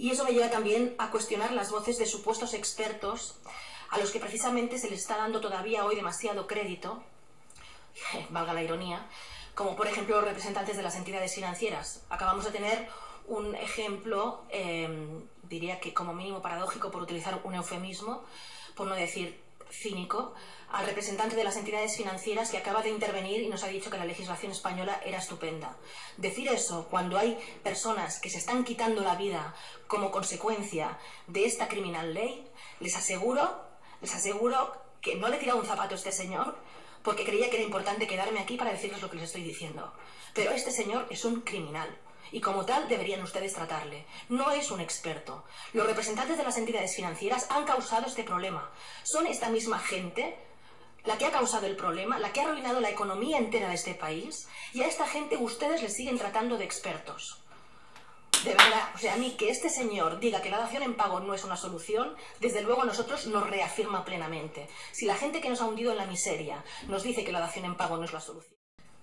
Y eso me lleva también a cuestionar las voces de supuestos expertos a los que precisamente se les está dando todavía hoy demasiado crédito, valga la ironía, como por ejemplo los representantes de las entidades financieras. Acabamos de tener un ejemplo, diría que como mínimo paradójico, por utilizar un eufemismo, por no decir cínico, al representante de las entidades financieras que acaba de intervenir y nos ha dicho que la legislación española era estupenda. Decir eso cuando hay personas que se están quitando la vida como consecuencia de esta criminal ley, les aseguro que no le he tirado un zapato a este señor porque creía que era importante quedarme aquí para decirles lo que les estoy diciendo. Pero este señor es un criminal. Y como tal deberían ustedes tratarle. No es un experto. Los representantes de las entidades financieras han causado este problema. Son esta misma gente la que ha causado el problema, la que ha arruinado la economía entera de este país, y a esta gente ustedes les siguen tratando de expertos. De verdad, o sea, a mí que este señor diga que la dación en pago no es una solución, desde luego a nosotros nos reafirma plenamente. Si la gente que nos ha hundido en la miseria nos dice que la dación en pago no es la solución.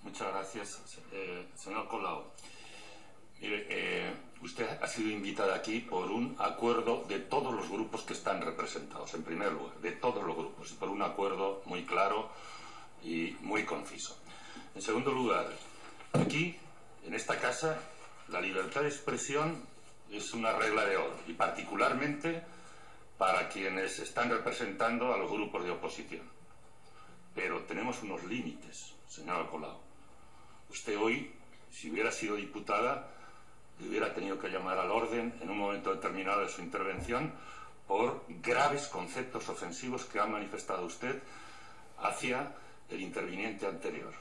Muchas gracias, señor Colau. Mire, usted ha sido invitada aquí por un acuerdo de todos los grupos que están representados, en primer lugar, de todos los grupos, y por un acuerdo muy claro y muy conciso. En segundo lugar, aquí, en esta casa, la libertad de expresión es una regla de oro, y particularmente para quienes están representando a los grupos de oposición. Pero tenemos unos límites, señora Colau. Usted hoy, si hubiera sido diputada, le hubiera tenido que llamar al orden en un momento determinado de su intervención por graves conceptos ofensivos que ha manifestado usted hacia el interviniente anterior.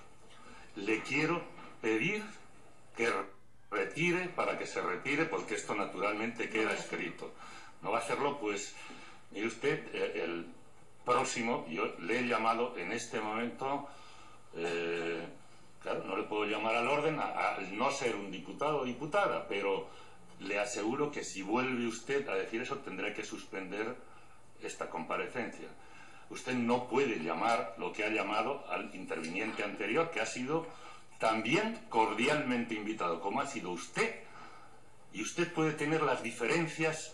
Le quiero pedir que retire, para que se retire, porque esto naturalmente queda escrito. No va a hacerlo, pues, mire usted, el próximo, yo le he llamado en este momento... Claro, no le puedo llamar al orden al no ser un diputado o diputada, pero le aseguro que si vuelve usted a decir eso tendré que suspender esta comparecencia. Usted no puede llamar lo que ha llamado al interviniente anterior, que ha sido también cordialmente invitado, como ha sido usted, y usted puede tener las diferencias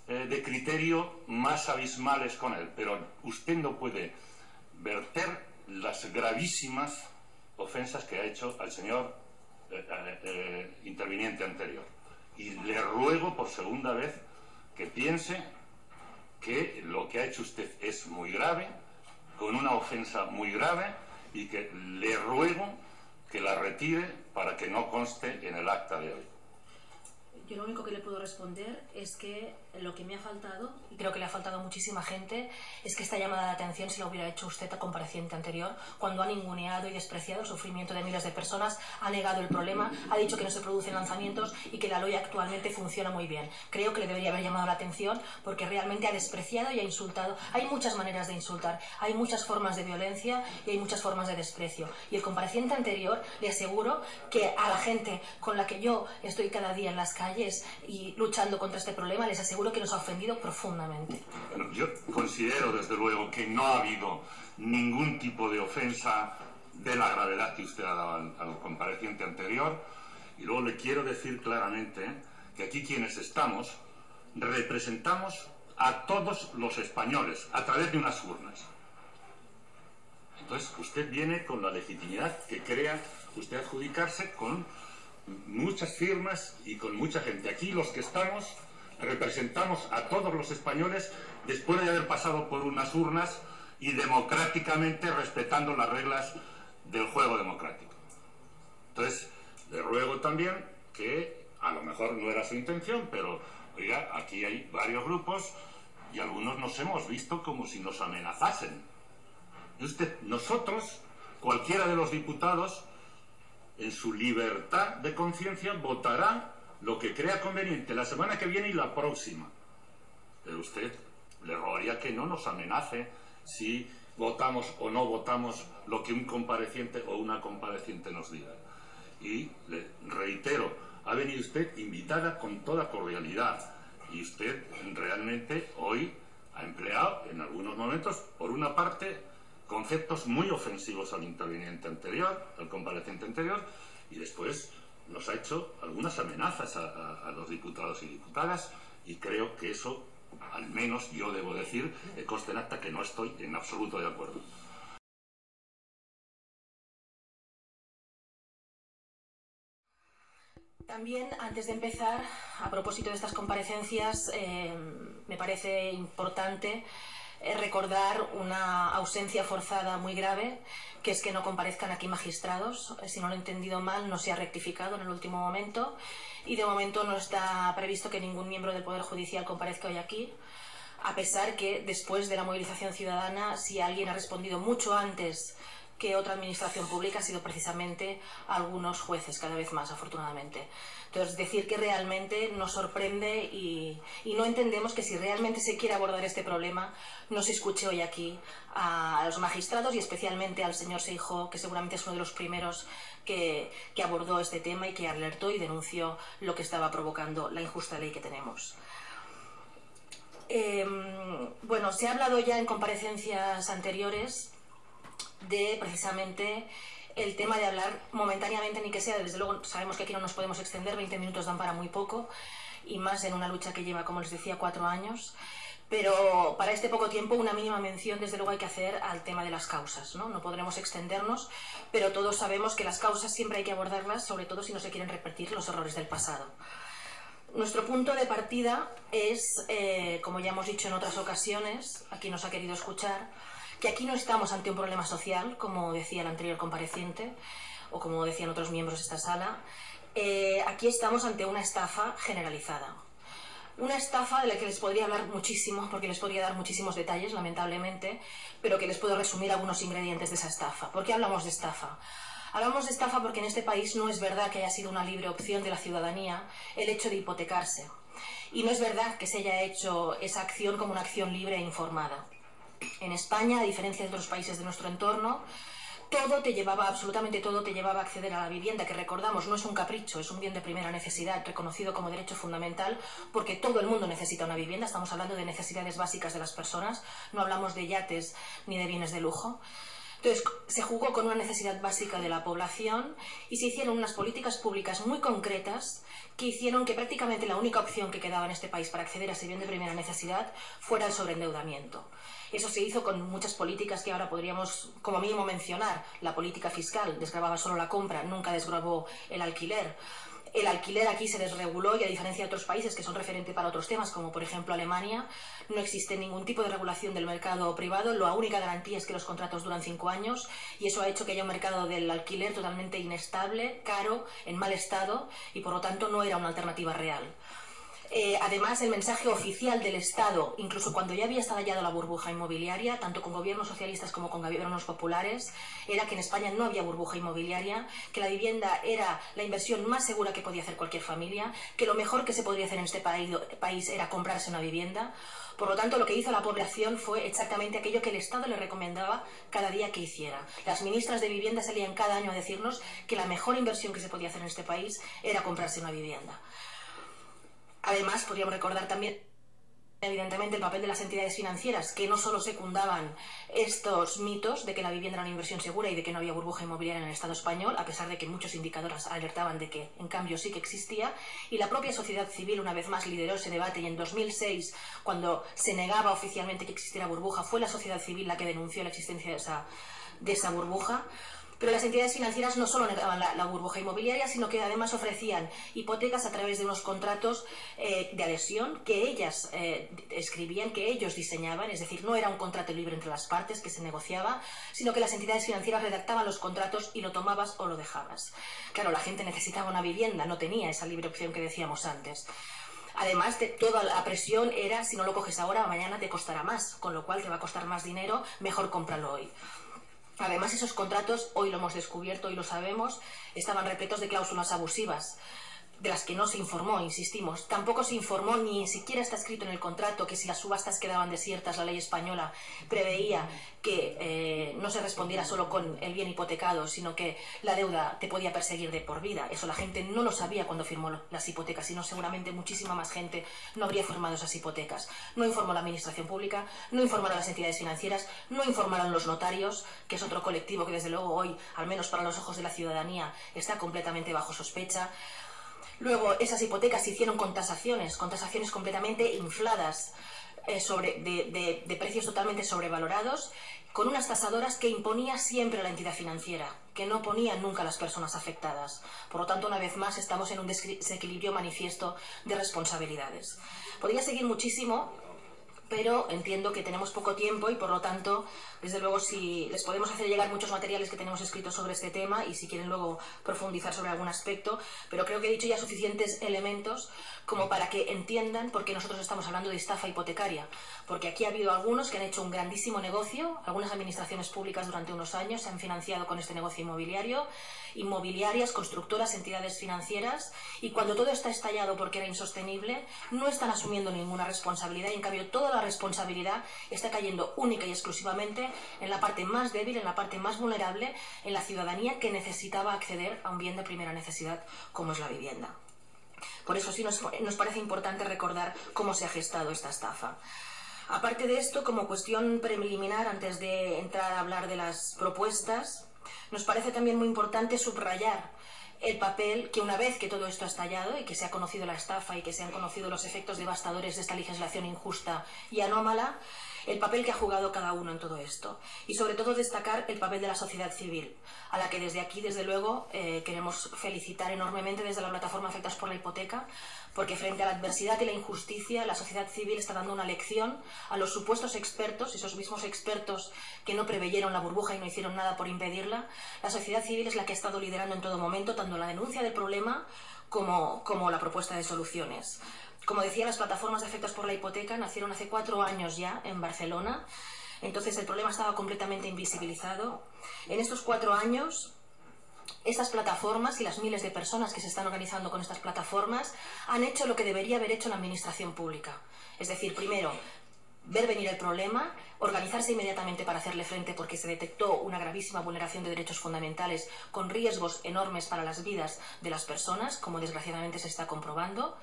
de criterio más abismales con él, pero usted no puede verter las gravísimas ofensas que ha hecho al señor interviniente anterior. Y le ruego por segunda vez que piense que lo que ha hecho usted es muy grave, con una ofensa muy grave, y que le ruego que la retire para que no conste en el acta de hoy. Yo lo único que le puedo responder es que lo que me ha faltado, y creo que le ha faltado a muchísima gente, es que esta llamada de atención se la hubiera hecho usted a compareciente anterior, cuando ha ninguneado y despreciado el sufrimiento de miles de personas, ha negado el problema, ha dicho que no se producen lanzamientos y que la ley actualmente funciona muy bien. Creo que le debería haber llamado la atención porque realmente ha despreciado y ha insultado. Hay muchas maneras de insultar, hay muchas formas de violencia y hay muchas formas de desprecio. Y el compareciente anterior, le aseguro que a la gente con la que yo estoy cada día en las calles y luchando contra este problema, les aseguro que nos ha ofendido profundamente. Bueno, yo considero desde luego que no ha habido ningún tipo de ofensa de la gravedad que usted ha dado al compareciente anterior, y luego le quiero decir claramente que aquí quienes estamos representamos a todos los españoles a través de unas urnas. Entonces usted viene con la legitimidad que crea usted adjudicarse con muchas firmas y con mucha gente. Aquí los que estamos representamos a todos los españoles después de haber pasado por unas urnas y democráticamente respetando las reglas del juego democrático. Entonces, le ruego también que, a lo mejor no era su intención, pero, oiga, aquí hay varios grupos y algunos nos hemos visto como si nos amenazasen. Y usted, nosotros, cualquiera de los diputados, en su libertad de conciencia, votará lo que crea conveniente la semana que viene y la próxima. Pero usted le rogaría que no nos amenace si votamos o no votamos lo que un compareciente o una compareciente nos diga. Y le reitero, ha venido usted invitada con toda cordialidad, y usted realmente hoy ha empleado en algunos momentos, por una parte, conceptos muy ofensivos al interviniente anterior, al compareciente anterior, y después nos ha hecho algunas amenazas a los diputados y diputadas, y creo que eso, al menos yo debo decir, conste en acta que no estoy en absoluto de acuerdo. También, antes de empezar, a propósito de estas comparecencias, me parece importante recordar una ausencia forzada muy grave, que es que no comparezcan aquí magistrados. Si no lo he entendido mal, no se ha rectificado en el último momento y de momento no está previsto que ningún miembro del Poder Judicial comparezca hoy aquí, a pesar que después de la movilización ciudadana, si alguien ha respondido mucho antes que otra administración pública, ha sido precisamente algunos jueces, cada vez más, afortunadamente. Entonces, decir que realmente nos sorprende y no entendemos que si realmente se quiere abordar este problema, no se escuche hoy aquí a los magistrados y especialmente al señor Seijóo, que seguramente es uno de los primeros que abordó este tema y que alertó y denunció lo que estaba provocando la injusta ley que tenemos. Bueno, se ha hablado ya en comparecencias anteriores de precisamente el tema de hablar momentáneamente, ni que sea, desde luego sabemos que aquí no nos podemos extender, 20 minutos dan para muy poco, y más en una lucha que lleva, como les decía, 4 años, pero para este poco tiempo una mínima mención desde luego hay que hacer al tema de las causas, ¿no? No podremos extendernos, pero todos sabemos que las causas siempre hay que abordarlas, sobre todo si no se quieren repetir los errores del pasado. Nuestro punto de partida es, como ya hemos dicho en otras ocasiones, aquí nos ha querido escuchar, que aquí no estamos ante un problema social, como decía el anterior compareciente, o como decían otros miembros de esta sala. Aquí estamos ante una estafa generalizada. Una estafa de la que les podría hablar muchísimo, porque les podría dar muchísimos detalles, lamentablemente, pero que les puedo resumir algunos ingredientes de esa estafa. ¿Por qué hablamos de estafa? Hablamos de estafa porque en este país no es verdad que haya sido una libre opción de la ciudadanía el hecho de hipotecarse. Y no es verdad que se haya hecho esa acción como una acción libre e informada. En España, a diferencia de otros países de nuestro entorno, todo te llevaba, absolutamente todo te llevaba a acceder a la vivienda, que recordamos no es un capricho, es un bien de primera necesidad, reconocido como derecho fundamental, porque todo el mundo necesita una vivienda. Estamos hablando de necesidades básicas de las personas, no hablamos de yates ni de bienes de lujo. Entonces, se jugó con una necesidad básica de la población y se hicieron unas políticas públicas muy concretas que hicieron que prácticamente la única opción que quedaba en este país para acceder a ese bien de primera necesidad fuera el sobreendeudamiento. Eso se hizo con muchas políticas que ahora podríamos como mínimo mencionar. La política fiscal desgravaba solo la compra, nunca desgravó el alquiler. El alquiler aquí se desreguló y a diferencia de otros países que son referente para otros temas, como por ejemplo Alemania, no existe ningún tipo de regulación del mercado privado. La única garantía es que los contratos duran 5 años y eso ha hecho que haya un mercado del alquiler totalmente inestable, caro, en mal estado y por lo tanto no era una alternativa real. Además, el mensaje oficial del Estado, incluso cuando ya había estallado la burbuja inmobiliaria, tanto con gobiernos socialistas como con gobiernos populares, era que en España no había burbuja inmobiliaria, que la vivienda era la inversión más segura que podía hacer cualquier familia, que lo mejor que se podría hacer en este país era comprarse una vivienda. Por lo tanto, lo que hizo la población fue exactamente aquello que el Estado le recomendaba cada día que hiciera. Las ministras de vivienda salían cada año a decirnos que la mejor inversión que se podía hacer en este país era comprarse una vivienda. Además, podríamos recordar también, evidentemente, el papel de las entidades financieras, que no solo secundaban estos mitos de que la vivienda era una inversión segura y de que no había burbuja inmobiliaria en el Estado español, a pesar de que muchos indicadores alertaban de que, en cambio, sí que existía, y la propia sociedad civil, una vez más, lideró ese debate, y en 2006, cuando se negaba oficialmente que existiera burbuja, fue la sociedad civil la que denunció la existencia de esa burbuja. Pero las entidades financieras no solo negaban la burbuja inmobiliaria, sino que además ofrecían hipotecas a través de unos contratos de adhesión que ellas escribían, que ellos diseñaban, es decir, no era un contrato libre entre las partes que se negociaba, sino que las entidades financieras redactaban los contratos y lo tomabas o lo dejabas. Claro, la gente necesitaba una vivienda, no tenía esa libre opción que decíamos antes. Además, toda la presión era, si no lo coges ahora, mañana te costará más, con lo cual te va a costar más dinero, mejor cómpralo hoy. Además, esos contratos, hoy lo hemos descubierto, hoy lo sabemos, estaban repletos de cláusulas abusivas, de las que no se informó, insistimos. Tampoco se informó, ni siquiera está escrito en el contrato, que si las subastas quedaban desiertas, la ley española preveía que no se respondiera solo con el bien hipotecado, sino que la deuda te podía perseguir de por vida. Eso la gente no lo sabía cuando firmó las hipotecas, sino seguramente muchísima más gente no habría firmado esas hipotecas. No informó la administración pública, no informaron las entidades financieras, no informaron los notarios, que es otro colectivo que desde luego hoy, al menos para los ojos de la ciudadanía, está completamente bajo sospecha. Luego, esas hipotecas se hicieron con tasaciones completamente infladas, de precios totalmente sobrevalorados, con unas tasadoras que imponía siempre la entidad financiera, que no ponían nunca a las personas afectadas. Por lo tanto, una vez más, estamos en un desequilibrio manifiesto de responsabilidades. Podría seguir muchísimo, pero entiendo que tenemos poco tiempo y, por lo tanto, desde luego, si les podemos hacer llegar muchos materiales que tenemos escritos sobre este tema y si quieren luego profundizar sobre algún aspecto, pero creo que he dicho ya suficientes elementos como para que entiendan por qué nosotros estamos hablando de estafa hipotecaria. Porque aquí ha habido algunos que han hecho un grandísimo negocio, algunas administraciones públicas durante unos años se han financiado con este negocio inmobiliario, inmobiliarias, constructoras, entidades financieras, y cuando todo está estallado porque era insostenible, no están asumiendo ninguna responsabilidad y, en cambio, toda la responsabilidad está cayendo única y exclusivamente en la parte más débil, en la parte más vulnerable, en la ciudadanía que necesitaba acceder a un bien de primera necesidad como es la vivienda. Por eso sí nos parece importante recordar cómo se ha gestado esta estafa. Aparte de esto, como cuestión preliminar, antes de entrar a hablar de las propuestas, nos parece también muy importante subrayar el papel que, una vez que todo esto ha estallado y que se ha conocido la estafa y que se han conocido los efectos devastadores de esta legislación injusta y anómala, el papel que ha jugado cada uno en todo esto. Y sobre todo destacar el papel de la sociedad civil, a la que desde aquí, desde luego, queremos felicitar enormemente desde la plataforma Afectados por la Hipoteca, porque frente a la adversidad y la injusticia, la sociedad civil está dando una lección a los supuestos expertos, esos mismos expertos que no preveyeron la burbuja y no hicieron nada por impedirla. La sociedad civil es la que ha estado liderando en todo momento tanto la denuncia del problema como la propuesta de soluciones. Como decía, las plataformas de Afectados por la Hipoteca nacieron hace 4 años ya en Barcelona. Entonces el problema estaba completamente invisibilizado. En estos 4 años, estas plataformas y las miles de personas que se están organizando con estas plataformas han hecho lo que debería haber hecho la administración pública. Es decir, primero, ver venir el problema, organizarse inmediatamente para hacerle frente porque se detectó una gravísima vulneración de derechos fundamentales con riesgos enormes para las vidas de las personas, como desgraciadamente se está comprobando.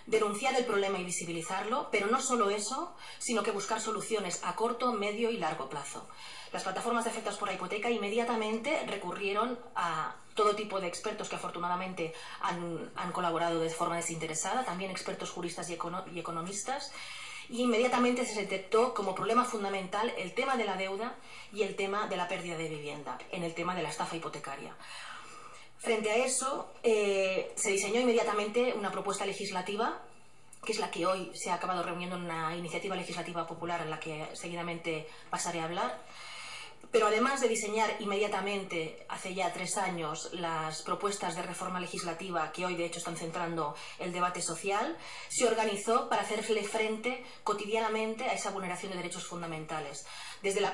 Denunciar el problema y visibilizarlo, pero no solo eso, sino que buscar soluciones a corto, medio y largo plazo. Las plataformas de Afectados por la Hipoteca inmediatamente recurrieron a todo tipo de expertos que afortunadamente han colaborado de forma desinteresada, también expertos juristas y economistas, y inmediatamente se detectó como problema fundamental el tema de la deuda y el tema de la pérdida de vivienda, en el tema de la estafa hipotecaria. Frente a eso, se diseñó inmediatamente una propuesta legislativa, que es la que hoy se ha acabado reuniendo en una iniciativa legislativa popular en la que seguidamente pasaré a hablar. Pero además de diseñar inmediatamente, hace ya 3 años, las propuestas de reforma legislativa que hoy de hecho están centrando el debate social, se organizó para hacerle frente cotidianamente a esa vulneración de derechos fundamentales. Desde la